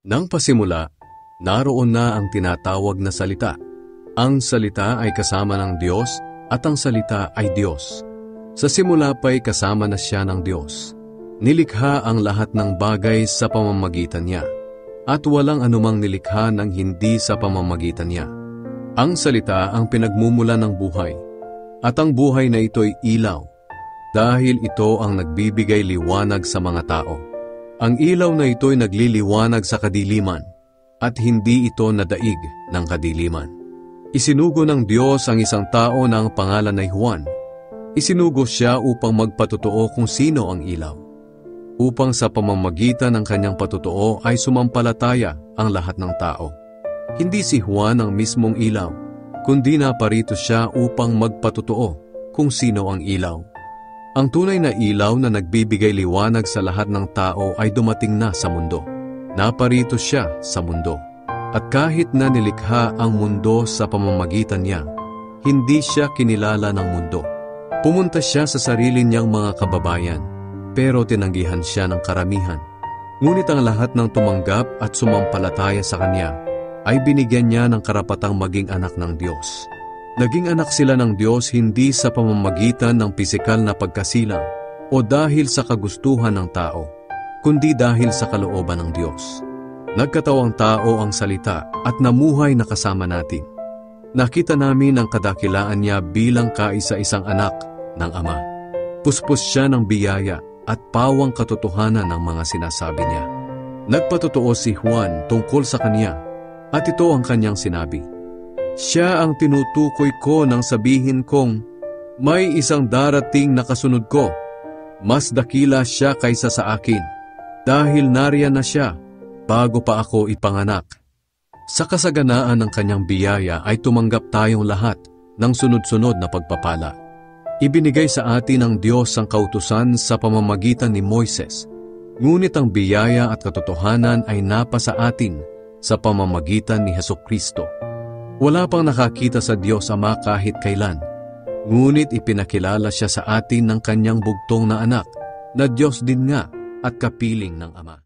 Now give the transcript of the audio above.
Nang pasimula, naroon na ang tinatawag na salita. Ang salita ay kasama ng Diyos at ang salita ay Diyos. Sa simula pa'y kasama na siya ng Diyos. Nilikha ang lahat ng bagay sa pamamagitan niya, at walang anumang nilikha ng hindi sa pamamagitan niya. Ang salita ang pinagmumula ng buhay, at ang buhay na ito'y ilaw, dahil ito ang nagbibigay liwanag sa mga tao. Ang ilaw na ito'y nagliliwanag sa kadiliman, at hindi ito nadaig ng kadiliman. Isinugo ng Diyos ang isang tao na ang pangalan ay Juan. Isinugo siya upang magpatotoo kung sino ang ilaw, upang sa pamamagitan ng kanyang patotoo ay sumampalataya ang lahat ng tao. Hindi si Juan ang mismong ilaw, kundi naparito siya upang magpatotoo kung sino ang ilaw. Ang tunay na ilaw na nagbibigay liwanag sa lahat ng tao ay dumating na sa mundo. Naparito siya sa mundo. At kahit na nilikha ang mundo sa pamamagitan niya, hindi siya kinilala ng mundo. Pumunta siya sa sarili niyang mga kababayan, pero tinanggihan siya ng karamihan. Ngunit ang lahat ng tumanggap at sumampalataya sa kanya ay binigyan niya ng karapatang maging anak ng Diyos. Naging anak sila ng Diyos hindi sa pamamagitan ng pisikal na pagkasilang o dahil sa kagustuhan ng tao, kundi dahil sa kalooban ng Diyos. Nagkatawang tao ang salita at namuhay na kasama natin. Nakita namin ang kadakilaan niya bilang kaisa-isang anak ng Ama. Puspos siya ng biyaya at pawang katotohanan ng mga sinasabi niya. Nagpatotoo si Juan tungkol sa kanya, at ito ang kanyang sinabi. Siya ang tinutukoy ko nang sabihin kong, may isang darating na kasunod ko. Mas dakila siya kaysa sa akin, dahil nariyan na siya bago pa ako ipanganak. Sa kasaganaan ng kanyang biyaya ay tumanggap tayong lahat ng sunod-sunod na pagpapala. Ibinigay sa atin ng Diyos ang kautusan sa pamamagitan ni Moises, ngunit ang biyaya at katotohanan ay napasa atin sa pamamagitan ni Hesukristo. Wala pang nakakita sa Diyos Ama kahit kailan, ngunit ipinakilala siya sa atin ng kanyang bugtong na anak, na Diyos din nga at kapiling ng Ama.